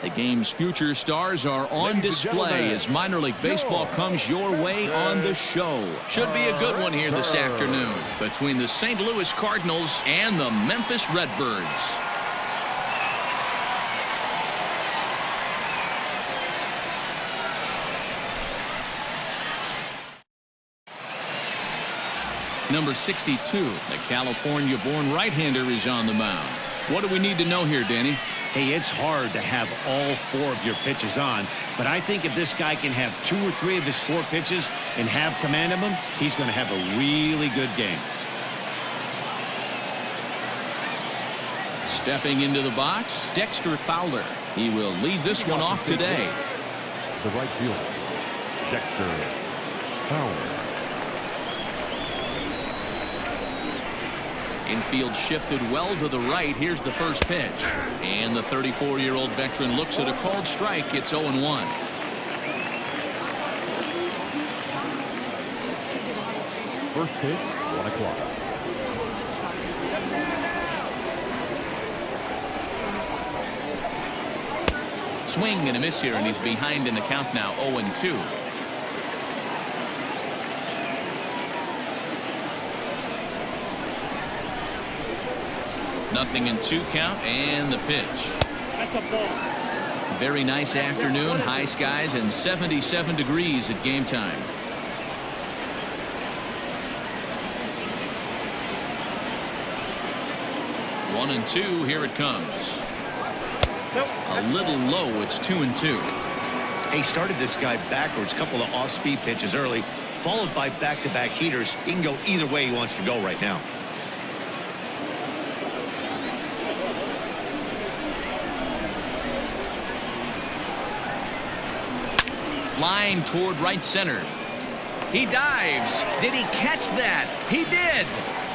The game's future stars are on display as minor league baseball comes your way on the show. Should be a good one here this afternoon between the St. Louis Cardinals and the Memphis Redbirds. Number 62, the California-born right-hander, is on the mound. What do we need to know here, Danny? Hey, it's hard to have all 4 of your pitches on, but I think if this guy can have 2 or 3 of his 4 pitches and have command of them, he's going to have a really good game. Stepping into the box, Dexter Fowler. He will lead this one off today. The right fielder, Dexter Fowler. Infield shifted well to the right. Here's the first pitch. And the 34-year-old veteran looks at a called strike. It's 0-1. First pitch, 1 o'clock. Swing and a miss here, and he's behind in the count now, 0-2. Nothing in 2 count, and the pitch. That's a ball. Very nice afternoon, high skies and 77 degrees at game time. One and 2, here it comes. A little low, it's 2-2. He started this guy backwards, couple of off-speed pitches early, followed by back-to-back heaters. He can go either way he wants to go right now. Line toward right center. He dives. Did he catch that? He did.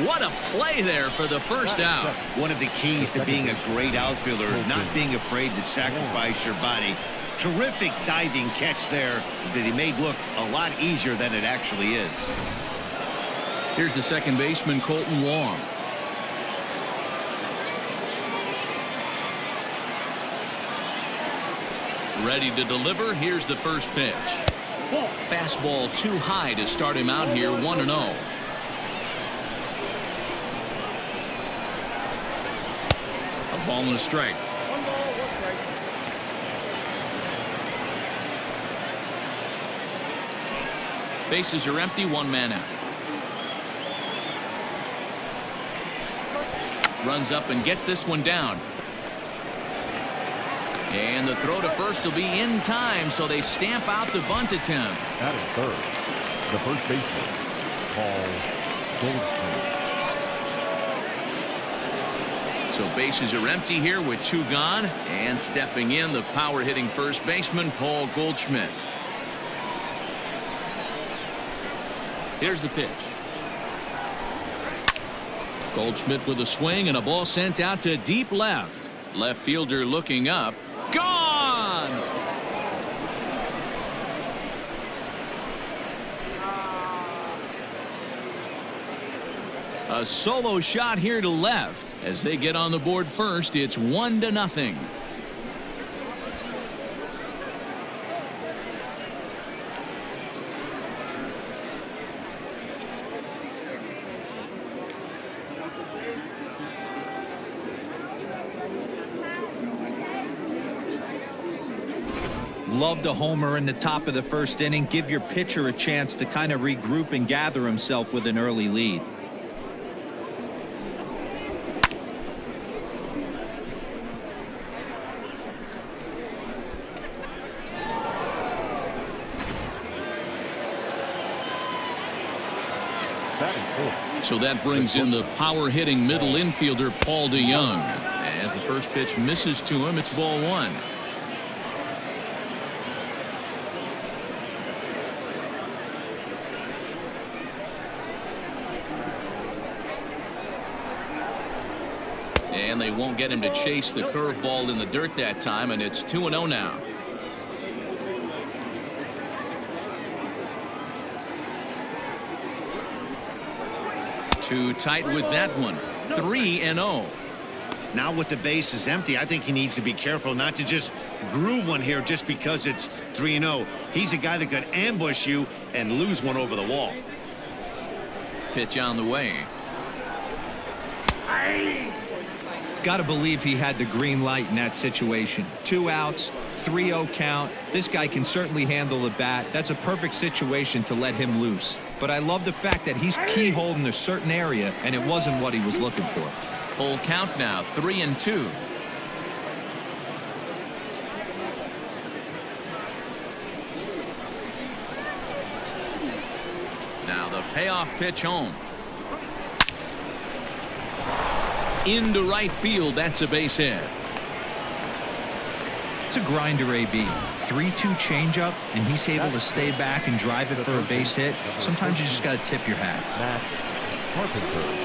What a play there for the first out. One of the keys to being a great outfielder, not being afraid to sacrifice your body. Terrific diving catch there that he made look a lot easier than it actually is. Here's the second baseman, Colton Wong. Ready to deliver. Here's the first pitch. Fastball too high to start him out here, 1-0. A ball and a strike. Bases are empty, 1 man out. Runs up and gets this one down. And the throw to first will be in time, so they stamp out the bunt attempt. At third, the first baseman, Paul Goldschmidt. So bases are empty here with 2 gone, and stepping in, the power-hitting first baseman, Paul Goldschmidt. Here's the pitch. Goldschmidt with a swing and a ball sent out to deep left. Left fielder looking up. Gone! A solo shot here to left. As they get on the board first, it's 1-0. Loved a homer in the top of the first inning. Give your pitcher a chance to kind of regroup and gather himself with an early lead. So that brings in the power-hitting middle infielder, Paul DeYoung. As the first pitch misses to him, it's ball 1. And they won't get him to chase the curveball in the dirt that time, and it's 2-0 now. Too tight with that one. 3-0. Now with the bases empty, I think he needs to be careful not to just groove one here just because it's 3-0. He's a guy that could ambush you and lose one over the wall. Pitch on the way. Got to believe he had the green light in that situation. 2 outs, 3-0 count. This guy can certainly handle the bat. That's a perfect situation to let him loose. But I love the fact that he's keyholed in a certain area, and it wasn't what he was looking for. Full count now, 3-2. Now the payoff pitch home. Into right field, that's a base hit. It's a grinder, AB. 3-2 changeup, and he's able to stay back and drive it for a base hit. Sometimes you just got to tip your hat. Matt Carpenter.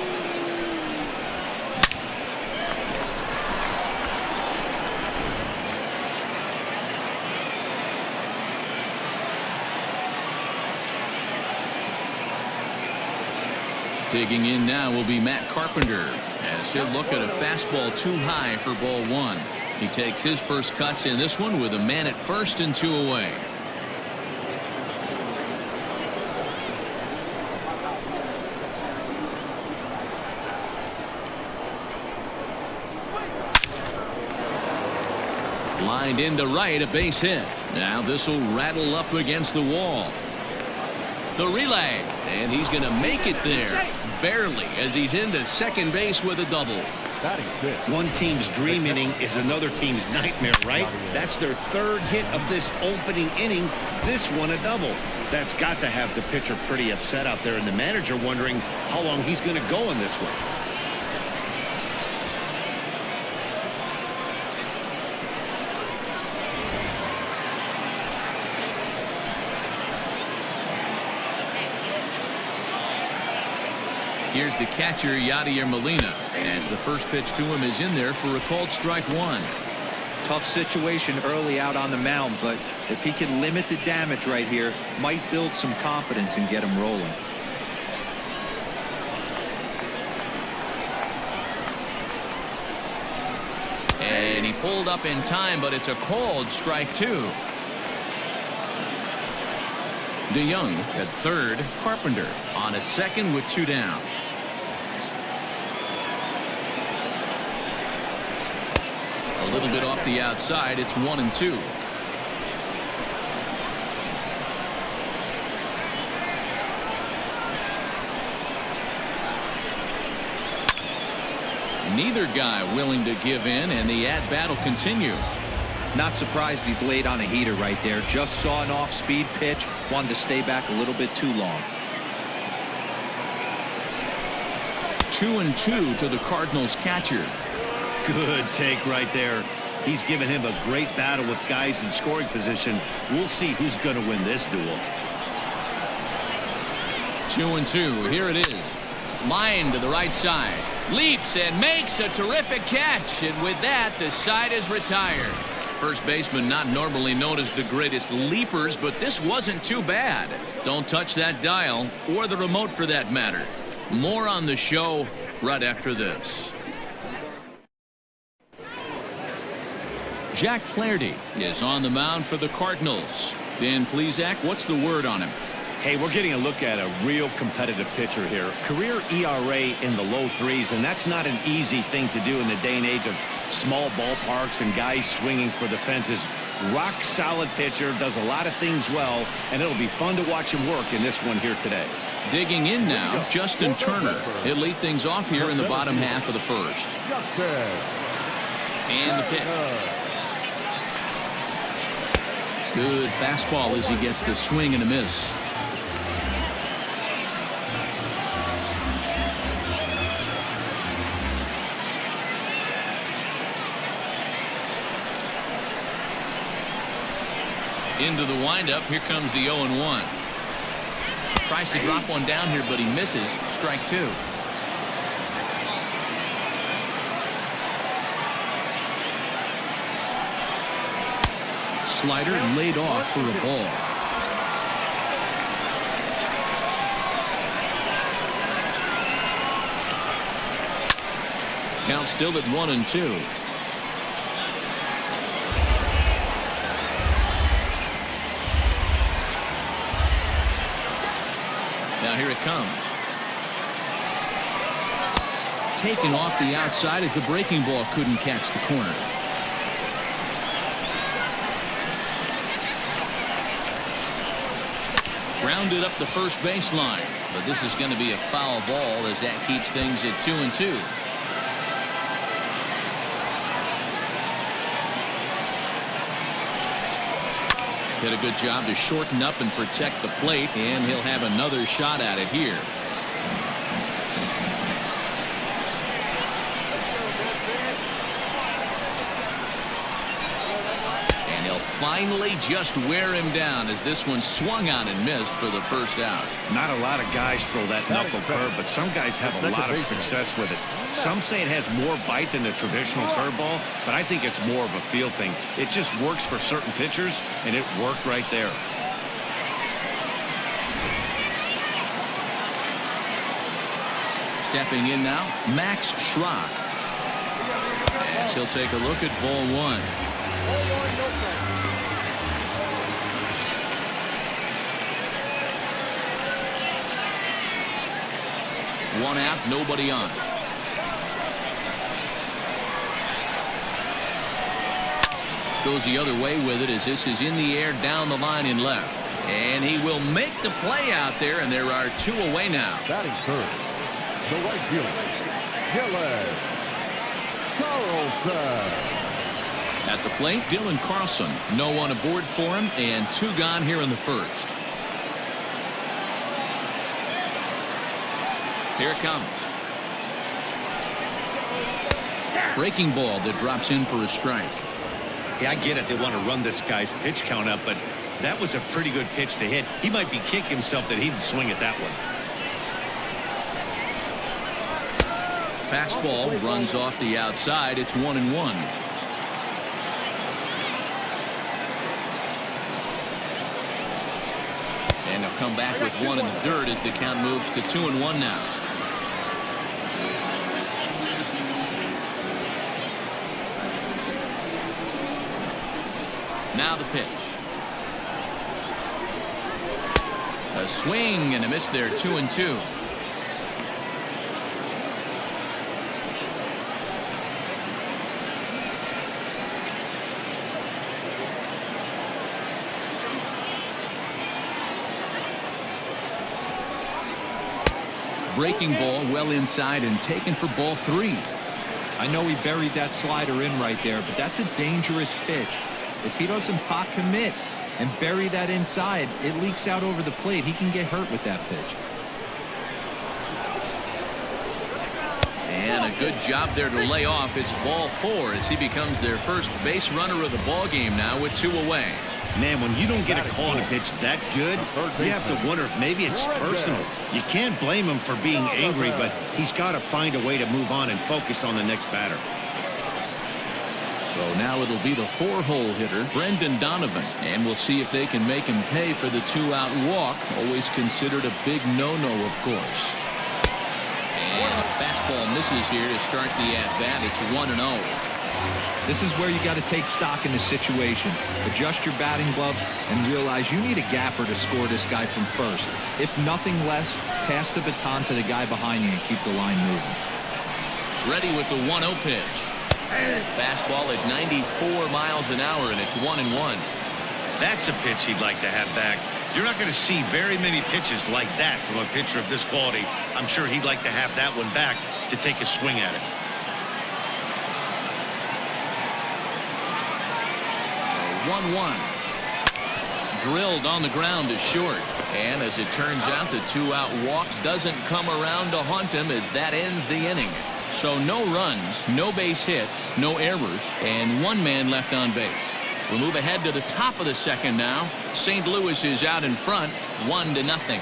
Digging in now will be Matt Carpenter as he'll look at a fastball too high for ball 1. He takes his first cuts in this one with a man at first and 2 away. Lined into right, a base hit. Now this will rattle up against the wall. The relay, and he's going to make it there, barely, as he's into second base with a double. One team's dream inning is another team's nightmare, right? That's their 3rd hit of this opening inning. This one a double. That's got to have the pitcher pretty upset out there, and the manager wondering how long he's going to go in this one. Here's the catcher, Yadier Molina, as the first pitch to him is in there for a called strike 1. Tough situation early out on the mound, but if he can limit the damage right here, might build some confidence and get him rolling. And he pulled up in time, but it's a called strike 2. DeYoung at third, Carpenter on at second with 2 down. A little bit off the outside, it's 1-2. Neither guy willing to give in, and the at-bat will continue. Not surprised he's laid on a heater right there. Just saw an off-speed pitch, wanted to stay back a little bit too long. 2-2 to the Cardinals catcher. Good take right there. He's given him a great battle with guys in scoring position. We'll see who's going to win this duel. 2-2. Here it is. Line to the right side. Leaps and makes a terrific catch. And with that, the side is retired. First baseman not normally known as the greatest leapers, but this wasn't too bad. Don't touch that dial, or the remote for that matter. More on the show right after this. Jack Flaherty is on the mound for the Cardinals. Dan Plesac, what's the word on him? Hey, we're getting a look at a real competitive pitcher here. Career ERA in the low 3s, and that's not an easy thing to do in the day and age of small ballparks and guys swinging for the fences. Rock solid pitcher, does a lot of things well, and it'll be fun to watch him work in this one here today. Digging in now, Justin Turner. He'll lead things off here in the bottom half of the first. And the pitch. Good fastball as he gets the swing and a miss. Into the windup. Here comes the 0-1. Tries to drop one down here, but he misses. Strike 2. Slider laid off for a ball. Count still at 1-2. Now here it comes. Taken off the outside as the breaking ball couldn't catch the corner. Grounded up the first baseline, but this is going to be a foul ball as that keeps things at 2-2. Did a good job to shorten up and protect the plate, and he'll have another shot at it here. And he'll finally just wear him down as this one swung on and missed for the first out. Not a lot of guys throw that knuckle curve, but some guys have a lot of success with it. Some say it has more bite than the traditional curveball, but I think it's more of a feel thing. It just works for certain pitchers, and it worked right there. Stepping in now, Max Schrock. As he'll take a look at ball one. One out, nobody on. Goes the other way with it as this is in the air down the line in left. And he will make the play out there, and there are two away now. Batting first, the right fielder, Gillis Carlson. At the plate, Dylan Carlson. No one aboard for him, and two gone here in the first. Here it comes. Breaking ball that drops in for a strike. Yeah, I get it. They want to run this guy's pitch count up, but that was a pretty good pitch to hit. He might be kicking himself that he didn't swing at that one. Fastball runs off the outside. It's 1-1. And they'll come back with one in the dirt as the count moves to 2-1 now. Now the pitch. A swing and a miss there, 2-2. Breaking ball well inside and taken for ball three. I know he buried that slider in right there, but that's a dangerous pitch. If he doesn't pot commit and bury that inside, it leaks out over the plate. He can get hurt with that pitch. And a good job there to lay off. It's ball four as he becomes their first base runner of the ball game now with two away. Man, when you don't get a call on a pitch that good, you have to wonder if maybe it's personal. You can't blame him for being angry, but he's got to find a way to move on and focus on the next batter. So now it'll be the four-hole hitter, Brendan Donovan. And we'll see if they can make him pay for the two-out walk. Always considered a big no-no, of course. And a fastball misses here to start the at-bat. It's 1-0. This is where you got to take stock in the situation. Adjust your batting gloves and realize you need a gapper to score this guy from first. If nothing less, pass the baton to the guy behind you and keep the line moving. Ready with the 1-0 pitch. Fastball at 94 miles an hour, and it's 1-1. That's a pitch he'd like to have back. You're not going to see very many pitches like that from a pitcher of this quality. I'm sure he'd like to have that one back to take a swing at it. 1-1. Drilled on the ground to short. And as it turns out, the two-out walk doesn't come around to haunt him as that ends the inning. So no runs, no base hits, no errors, and one man left on base. We'll move ahead to the top of the second now. St. Louis is out in front, 1-0.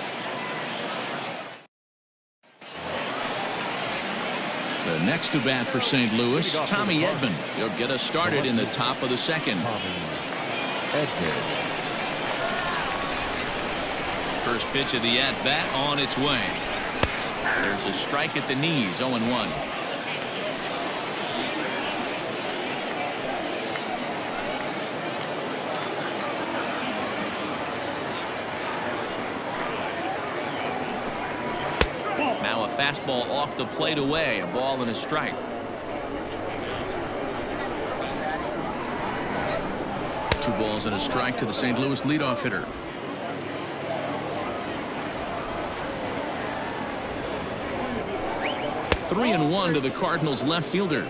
The next to bat for St. Louis, Tommy Edman. He'll get us started in the top of the second. First pitch of the at-bat on its way. There's a strike at the knees, 0-1. fastball off the plate away. A ball and a strike. Two balls and a strike to the St. Louis leadoff hitter. Three and one to the Cardinals left fielder.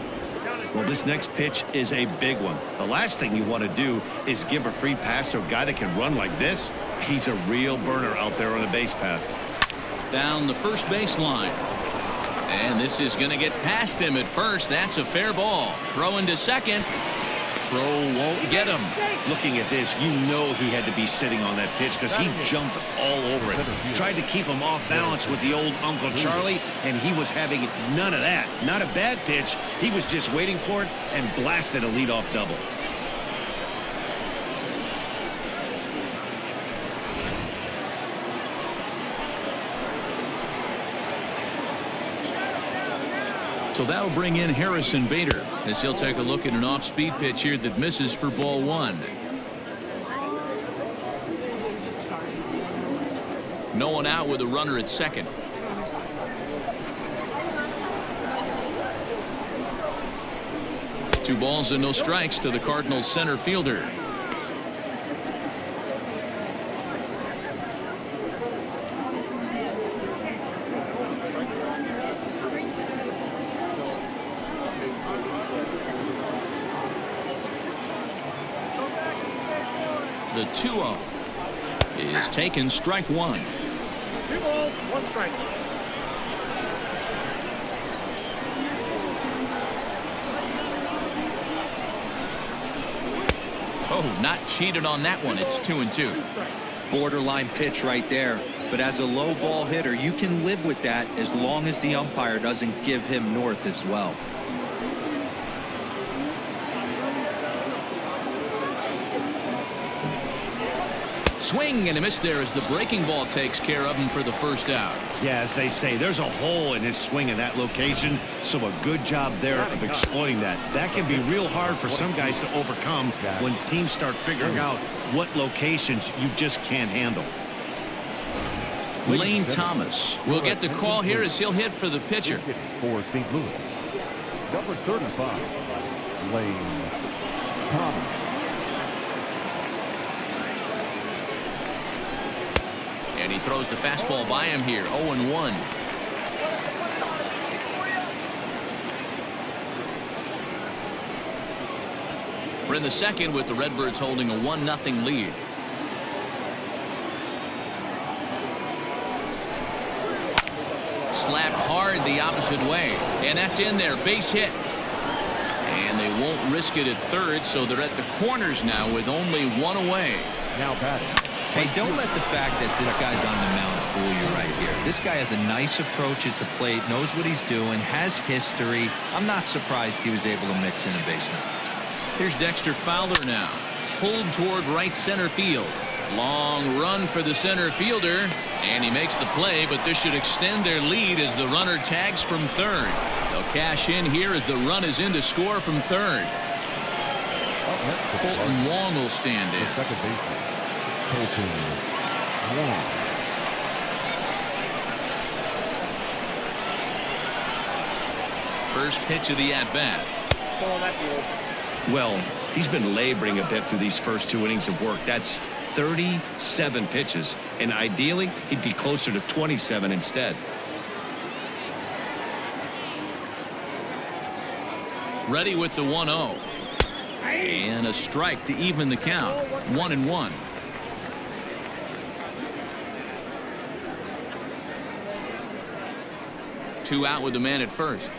Well, this next pitch is a big one. The last thing you want to do is give a free pass to a guy that can run like this. He's a real burner out there on the base paths. Down the first baseline. And this is going to get past him at first. That's a fair ball. Throw into second. Throw won't get him. Looking at this, you know he had to be sitting on that pitch because he jumped all over it. Tried to keep him off balance with the old Uncle Charlie, and he was having none of that. Not a bad pitch. He was just waiting for it and blasted a leadoff double. So that'll bring in Harrison Bader as he'll take a look at an off-speed pitch here that misses for ball one. No one out with a runner at second. Two balls and no strikes to the Cardinals center fielder. The 2-0 is taken, strike one. 2 balls, 1 strike. Oh, not cheated on that one. It's 2-2. Borderline pitch right there. But as a low ball hitter, you can live with that as long as the umpire doesn't give him north as well. Swing and a miss there as the breaking ball takes care of him for the first out. Yeah, as they say, there's a hole in his swing in that location, so a good job there of exploiting that. That can be real hard for some guys to overcome when teams start figuring out what locations you just can't handle. Lane Thomas will get the call here as he'll hit for the pitcher. For St. Louis, number 35, Lane Thomas. And he throws the fastball by him here. 0-1. We're in the second with the Redbirds holding a 1-0 lead. Slapped hard the opposite way. And that's in there. Base hit. And they won't risk it at third, so they're at the corners now with only one away. Now batting. Hey, don't let the fact that this guy's on the mound fool you right here. This guy has a nice approach at the plate, knows what he's doing, has history. I'm not surprised he was able to mix in a base hit. Here's Dexter Fowler now. Pulled toward right center field. Long run for the center fielder. And he makes the play, but this should extend their lead as the runner tags from third. They'll cash in here as the run is in to score from third. Colton Wong will stand in. Second baseman, Colton Wong. First pitch of the at-bat. Ball that field. Well, he's been laboring a bit through these first 2 innings of work. That's 37 pitches, and ideally he'd be closer to 27 instead. Ready with the 1-0. And a strike to even the count. 1-1. Two out with the man at first.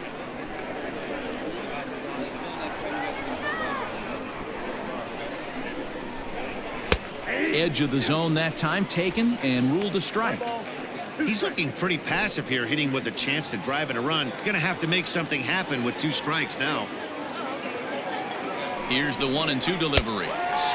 Edge of the zone that time taken and ruled a strike. He's looking pretty passive here, hitting with a chance to drive in a run. Gonna have to make something happen with 2 strikes now. Here's the 1-2 delivery.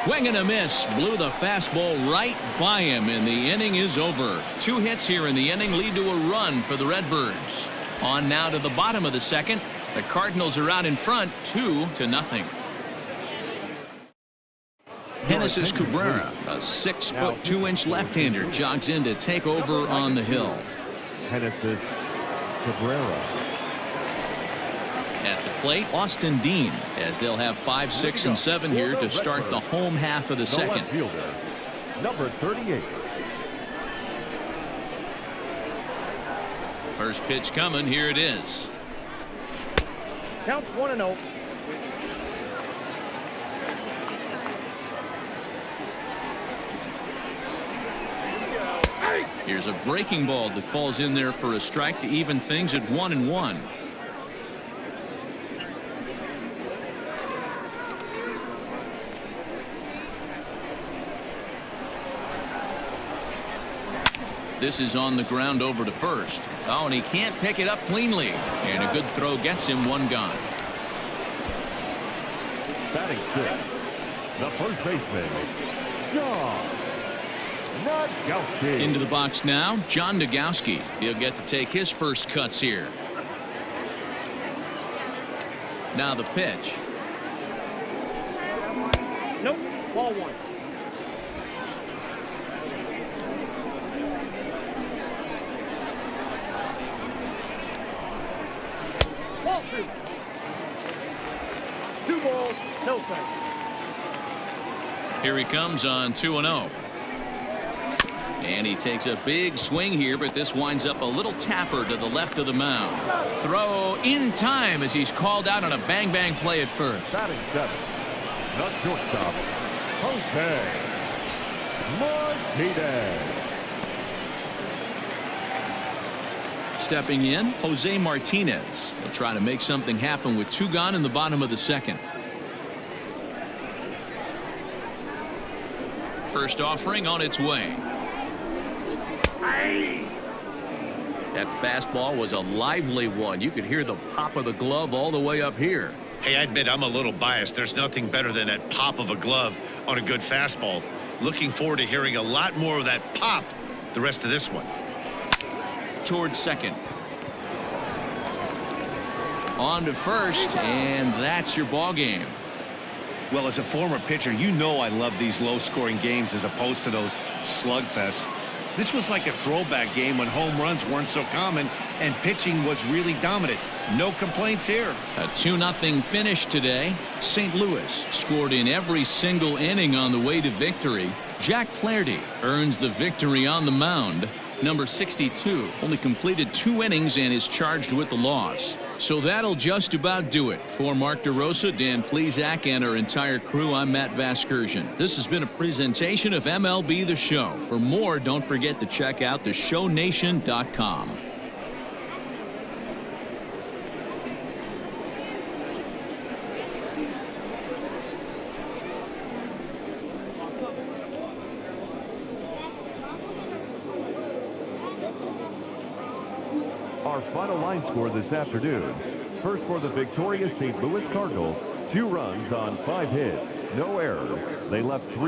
Swing and a miss. Blew the fastball right by him, and the inning is over. 2 hits here in the inning lead to a run for the Redbirds. On now to the bottom of the second. The Cardinals are out in front 2-0. Genesis Cabrera, a 6-foot 2-inch left-hander, jogs in to take over on the hill. Genesis Cabrera. At the plate, Austin Dean, as they'll have 5, 6, and 7 here to start the home half of the second. left fielder, number 38. First pitch coming. Here it is. Counts 1-0. Here's a breaking ball that falls in there for a strike to even things at 1-1. This is on the ground over to first. Oh, and he can't pick it up cleanly. And a good throw gets him one gone. Batting sixth, the first baseman, John Nagowski. Into the box now, John Nagowski. He'll get to take his first cuts here. Now the pitch. Nope. Ball 1. Ball 2. 2 balls, no strikes. Here he comes on 2-0. And he takes a big swing here, but this winds up a little tapper to the left of the mound. Throw in time as he's called out on a bang-bang play at first. Batting seventh, the shortstop, Jose Martinez. Stepping in, Jose Martinez. He'll try to make something happen with 2 gone in the bottom of the second. First offering on its way. That fastball was a lively one. You could hear the pop of the glove all the way up here. Hey, I admit I'm a little biased. There's nothing better than that pop of a glove on a good fastball. Looking forward to hearing a lot more of that pop the rest of this one. Towards second. On to first, and that's your ball game. Well, as a former pitcher, you know I love these low-scoring games as opposed to those slugfests. This was like a throwback game when home runs weren't so common and pitching was really dominant. No complaints here. A 2-0 finish today. St. Louis scored in every single inning on the way to victory. Jack Flaherty earns the victory on the mound. Number 62 only completed 2 innings and is charged with the loss. So that'll just about do it. For Mark DeRosa, Dan Plesac, and our entire crew, I'm Matt Vasgersian. This has been a presentation of MLB The Show. For more, don't forget to check out theshownation.com. Our final line score this afternoon. First for the victorious St. Louis Cardinals, 2 runs on 5 hits, no errors. They left 3